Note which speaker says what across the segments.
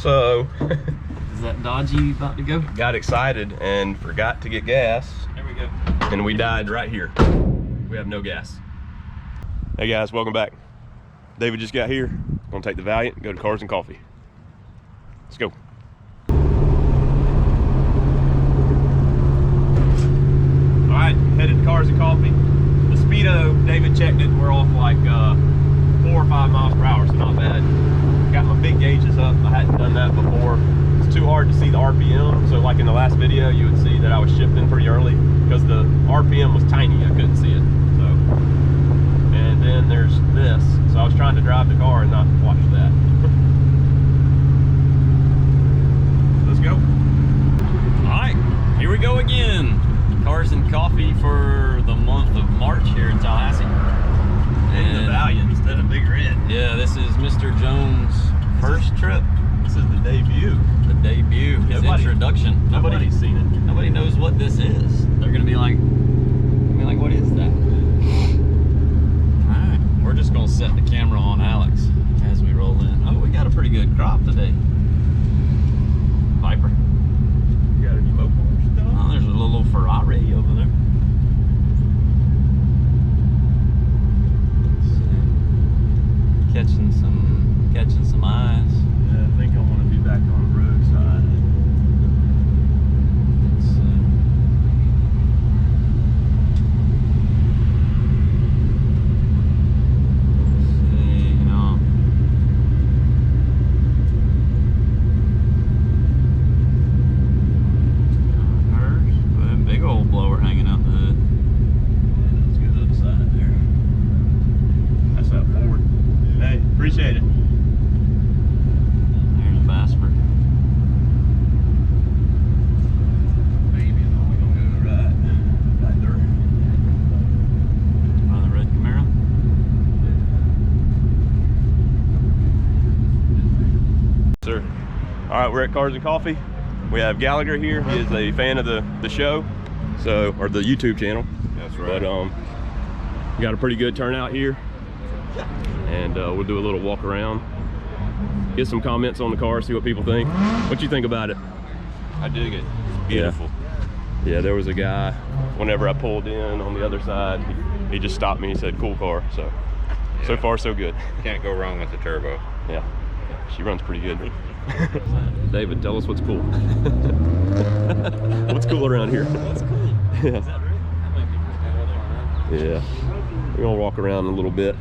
Speaker 1: So
Speaker 2: is that Dodgy about to go?
Speaker 1: Got excited and forgot to get gas.
Speaker 2: There we go.
Speaker 1: And we died right here. We have no gas. Hey guys, welcome back. David just got here. Gonna take the Valiant and go to Cars and Coffee. Let's go. All right, headed to Cars and Coffee. The speedo, David checked it, we're off like 4 or 5 miles per hour, so not bad. Got my big gauges up. I hadn't done that before. It's too hard to see the RPM, so like in the last video, you would see that I was shifting pretty early because the RPM was tiny. I couldn't see it. So, and then there's this. So I was trying to drive the car and not watch that. Let's go.
Speaker 2: All right, here we go again. Cars and Coffee for the month of March here in Tallahassee.
Speaker 1: And the Valiant instead of Big Red.
Speaker 2: Yeah, this is Mr. Jones' first trip.
Speaker 1: This is the debut.
Speaker 2: The debut, his introduction.
Speaker 1: Nobody's seen it.
Speaker 2: Nobody knows what this is. They're gonna be like, what is that? All right, we're just gonna set the camera on Alex as we roll in. Oh, we got a pretty good crop today. Viper.
Speaker 1: You got any Mopar stuff?
Speaker 2: Oh, there's a little Ferrari over there. Catching some eyes.
Speaker 1: Yeah, I think I want to be back on the roadside.
Speaker 2: Let's see, you know. There's a big old blower hanging out the hood.
Speaker 1: Yeah, let's go to the other side there. That's that Ford. Hey, appreciate it.
Speaker 2: There's Basford.
Speaker 1: Maybe we're gonna go right there.
Speaker 2: On the red Camaro.
Speaker 1: Sir. All right, we're at Cars and Coffee. We have Gallagher here. He is a fan of the show, or the YouTube channel.
Speaker 3: That's right.
Speaker 1: But we got a pretty good turnout here, and we'll do a little walk around, get some comments on the car, see what people think. What you think about it?
Speaker 3: I dig it. It's beautiful.
Speaker 1: Yeah, there was a guy, whenever I pulled in on the other side, he just stopped me and said, cool car. So, so far so good.
Speaker 3: Can't go wrong with the turbo.
Speaker 1: Yeah, she runs pretty good. David, tell us what's cool. What's cool around here?
Speaker 2: What's cool?
Speaker 1: Yeah.
Speaker 2: Is that right? That might be pretty cool.
Speaker 1: Yeah, we're gonna walk around a little bit.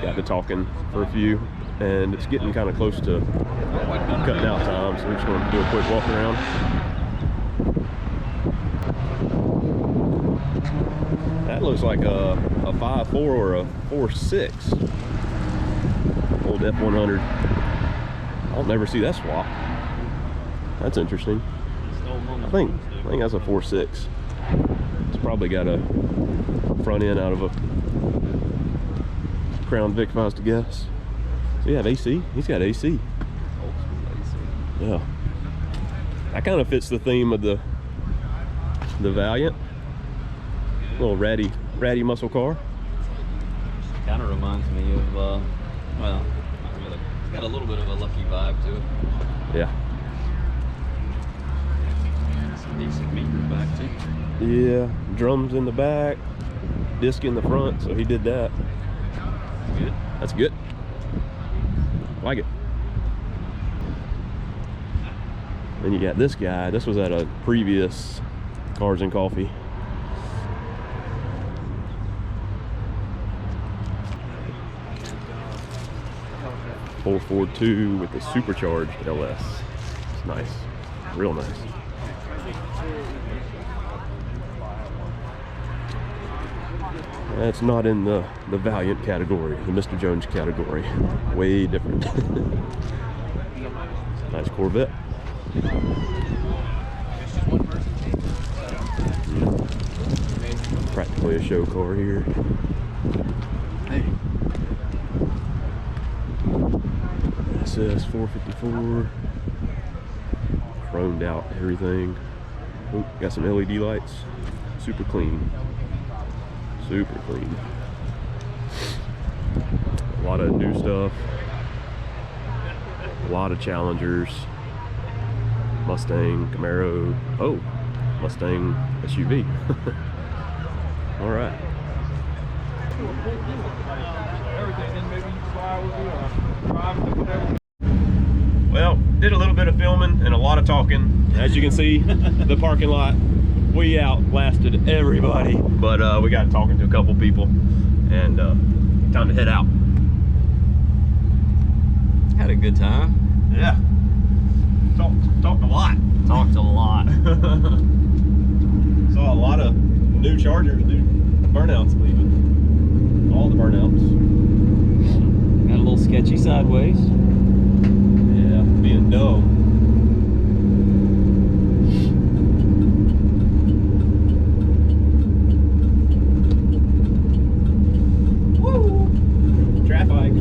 Speaker 1: Got to talking for a few, and it's getting kind of close to cutting out time, so we're just gonna do a quick walk around. That looks like a 5.4 or a 4.6. Old F100. I'll never see that swap. That's interesting. I think that's a 4.6. It's probably got a front end out of a Crown Vic if I was to guess. So you have AC? He's got AC. Yeah. That kind of fits the theme of the Valiant. Little ratty muscle car.
Speaker 2: Kind of reminds me of, well, not really. It's got a little bit of a Lucky vibe to it.
Speaker 1: Yeah.
Speaker 2: Some decent meter back too.
Speaker 1: Yeah, drums in the back, disc in the front, so he did that.
Speaker 2: Good.
Speaker 1: That's good. Like it. Then you got this guy. This was at a previous Cars and Coffee. Full 4.2 with the supercharged LS. It's nice. Real nice. That's not in the Valiant category, the Mr. Jones category. Way different. Nice Corvette. Practically a show car here. Hey. SS 454. Chromed out everything. Ooh, got some LED lights. Super clean. Super clean. A lot of new stuff. A lot of Challengers, Mustang, Camaro. Oh, Mustang SUV. All right. Well, did a little bit of filming and a lot of talking. As you can see, the parking lot, we outlasted everybody. But we got talking to a couple people, and time to head out.
Speaker 2: Had a good time.
Speaker 1: Yeah. Talked a lot.
Speaker 2: Talked a lot.
Speaker 1: Saw a lot of new Chargers, new burnouts leaving. All the burnouts.
Speaker 2: Got a little sketchy sideways.
Speaker 1: Yeah, being dumb. Woo! Traffic.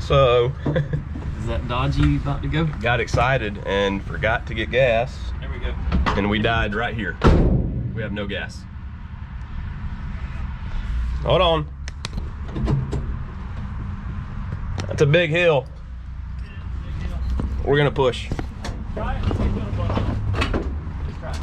Speaker 1: So
Speaker 2: is that Dodgy about to go?
Speaker 1: Got excited and forgot to get gas.
Speaker 2: There we go.
Speaker 1: And we died right here. We have no gas. Hold on. That's a big hill. We're gonna push.
Speaker 2: Try it. Just try it.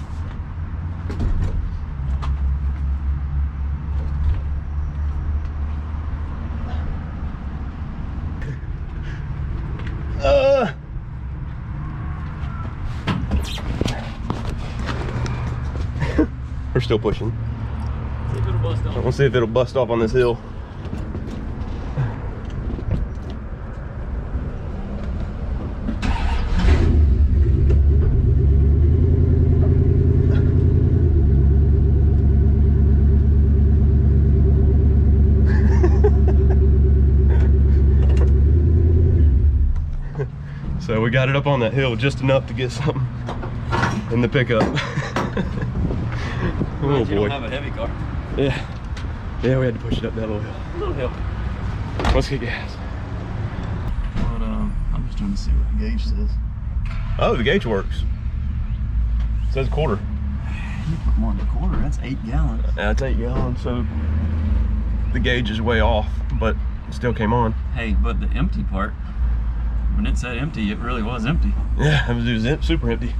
Speaker 1: We're still pushing.
Speaker 2: See if it'll bust off.
Speaker 1: We'll see if it'll bust off on this hill. So we got it up on that hill just enough to get something in the pickup. Oh
Speaker 2: You
Speaker 1: boy.
Speaker 2: don't have a heavy car.
Speaker 1: Yeah. Yeah, we had to push it up that little hill.
Speaker 2: Little hill.
Speaker 1: Let's get gas.
Speaker 4: But I'm just trying to see what the gauge says.
Speaker 1: Oh, the gauge works. It says quarter.
Speaker 4: You put more than a quarter, that's 8 gallons.
Speaker 1: That's 8 gallons, so the gauge is way off, but it still came on.
Speaker 2: Hey, but the empty part, when it said empty, it really was empty.
Speaker 1: Yeah, it was super empty.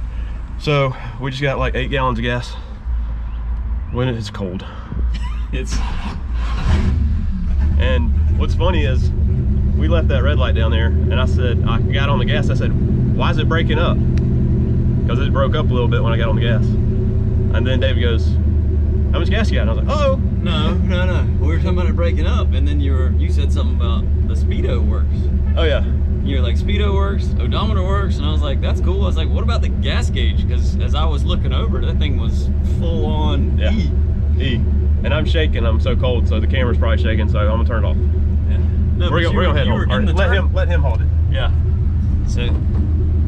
Speaker 1: So we just got like 8 gallons of gas when it's cold.
Speaker 2: It's.
Speaker 1: And what's funny is we left that red light down there, and I said, I got on the gas, I said, why is it breaking up? Because it broke up a little bit when I got on the gas. And then David goes, how much gas you got? And I was like, oh.
Speaker 2: No. We were talking about it breaking up, and then you said something about the speedo works.
Speaker 1: Oh yeah.
Speaker 2: You're like, speedo works, odometer works, and I was like, that's cool. I was like, what about the gas gauge? Because as I was looking over, that thing was full on E.
Speaker 1: And I'm shaking, I'm so cold, so the camera's probably shaking, so I'm gonna turn it off.
Speaker 2: Yeah. No,
Speaker 1: We're gonna head home. Or let him hold it.
Speaker 2: Yeah. So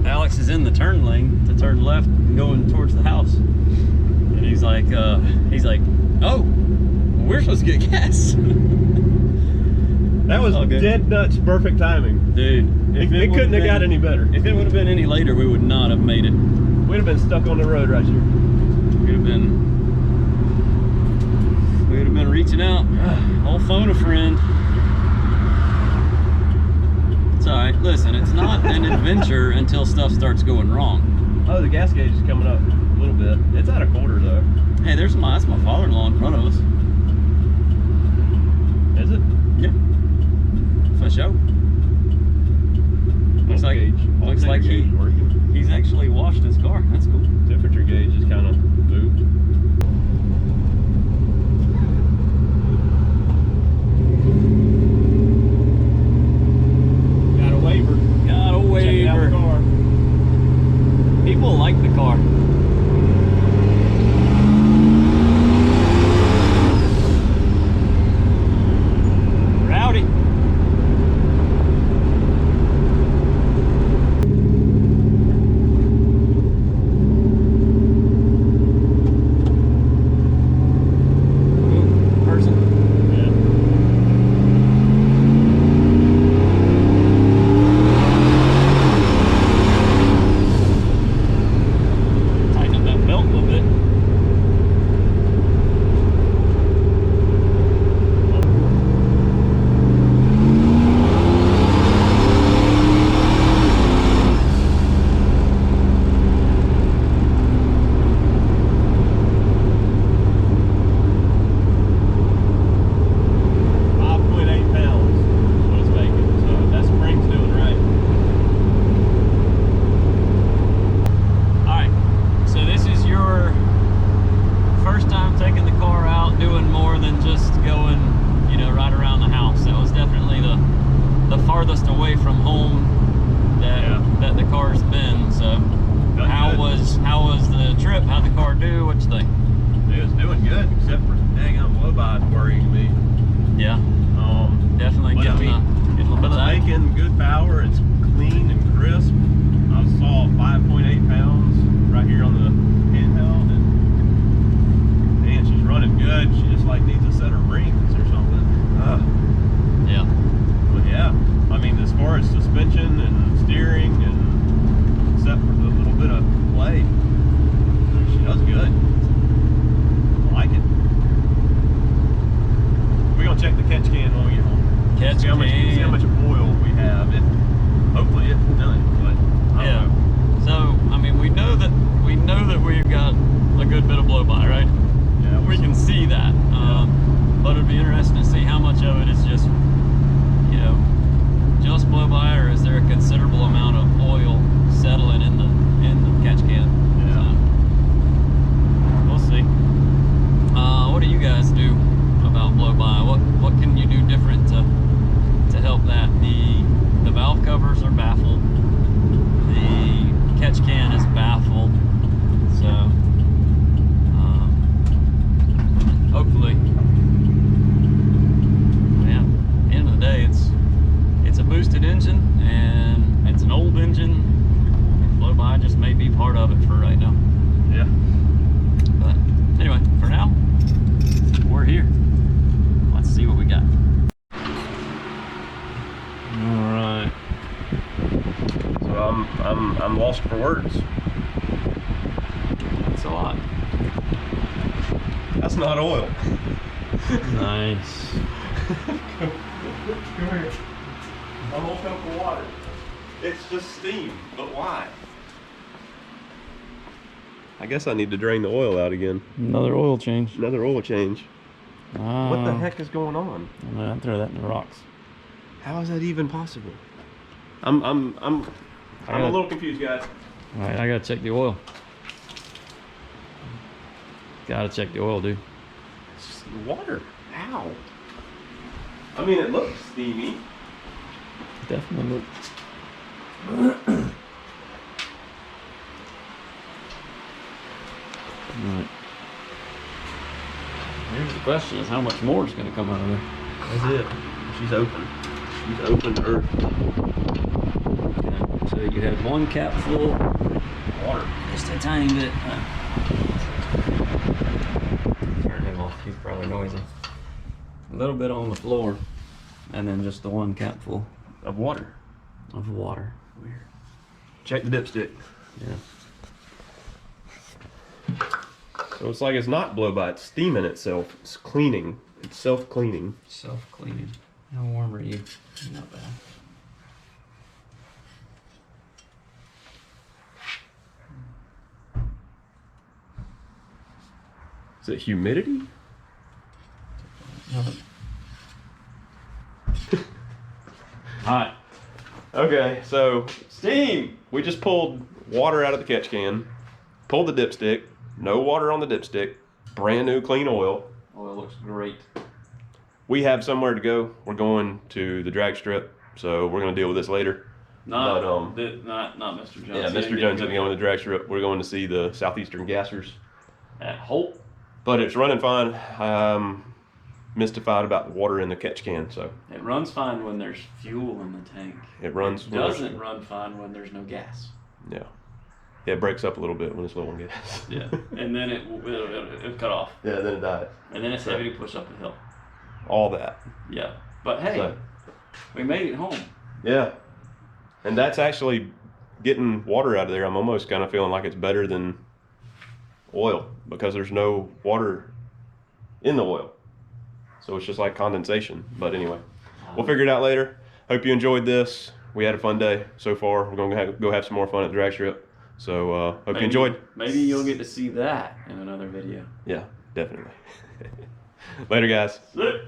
Speaker 2: Alex is in the turn lane to turn left going towards the house. And he's like, oh, we're supposed to get gas.
Speaker 1: That was dead nuts, perfect timing.
Speaker 2: Dude,
Speaker 1: it couldn't have got any better.
Speaker 2: If it would have been any later, we would not have made it.
Speaker 1: We'd have been stuck on the road right here.
Speaker 2: We would have been reaching out. I'll phone a friend. It's all right. Listen, it's not an adventure until stuff starts going wrong.
Speaker 1: Oh, the gas gauge is coming up a little bit. It's at a quarter though.
Speaker 2: Hey, that's my father-in-law in front of us.
Speaker 1: Is it?
Speaker 2: Yeah. For sure. Looks like he's actually washed his car. That's cool.
Speaker 1: Temperature gauge is kind of moved. Got a waiver.
Speaker 2: Got a waiver.
Speaker 1: Check out the car.
Speaker 2: People like the car. Rowdy.
Speaker 1: I'm lost for words.
Speaker 2: That's a lot.
Speaker 1: That's not oil.
Speaker 2: Nice.
Speaker 1: Come here. A whole cup of water. It's just steam, but why? I guess I need to drain the oil out again.
Speaker 2: Another oil change.
Speaker 1: Another oil change.
Speaker 2: Wow.
Speaker 1: What the heck is going on?
Speaker 2: I'm gonna throw that in the rocks.
Speaker 1: How is that even possible? I'm a little confused, guys.
Speaker 2: All right, I gotta check the oil. Gotta check the oil, dude.
Speaker 1: It's just water. How? I mean, it looks steamy.
Speaker 2: Definitely looks. Right. Here's the question: is how much more is going to come out of there?
Speaker 1: That's it. She's open. She's open to earth.
Speaker 2: Okay. So you had one cap full water, just a tiny bit. Turn him off. He's probably noisy. A little bit on the floor, and then just the one cap full
Speaker 1: Of water.
Speaker 2: of water.
Speaker 1: Weird. Check the dipstick.
Speaker 2: Yeah.
Speaker 1: So it's like it's not blow by, it's steaming itself. It's cleaning. It's self-cleaning.
Speaker 2: Self-cleaning. How warm are you? Not bad.
Speaker 1: Is it humidity?
Speaker 2: Hot.
Speaker 1: Okay, so
Speaker 2: Steam.
Speaker 1: we just pulled water out of the catch can, pulled the dipstick, no water on the dipstick, brand new clean oil.
Speaker 2: Oil looks great.
Speaker 1: We have somewhere to go. We're going to the drag strip, so we're going to deal with this later.
Speaker 2: Not,
Speaker 1: But,
Speaker 2: not Mr. Jones.
Speaker 1: Yeah, Mr. Jones is going to the drag strip. We're going to see the Southeastern Gassers.
Speaker 2: At Holt.
Speaker 1: But it's running fine. I'm mystified about the water in the catch can, so.
Speaker 2: It runs fine when there's fuel in the tank.
Speaker 1: It runs.
Speaker 2: It doesn't run fine when there's no gas.
Speaker 1: Yeah. Yeah, it breaks up a little bit when it's low on gas.
Speaker 2: Yeah, and then it'll cut off.
Speaker 1: Yeah, then it dies.
Speaker 2: And then it's heavy to push up the hill.
Speaker 1: All that.
Speaker 2: Yeah, but hey,
Speaker 1: So,
Speaker 2: we made it home.
Speaker 1: yeah. And that's actually getting water out of there. I'm almost kind of feeling like it's better than oil because there's no water in the oil. So it's just like condensation. But anyway, we'll figure it out later. Hope you enjoyed this. We had a fun day so far. We're going to go have some more fun at the drag strip. So hope you enjoyed.
Speaker 2: Maybe you'll get to see that in another video.
Speaker 1: Yeah, definitely. Later, guys.
Speaker 2: Sit.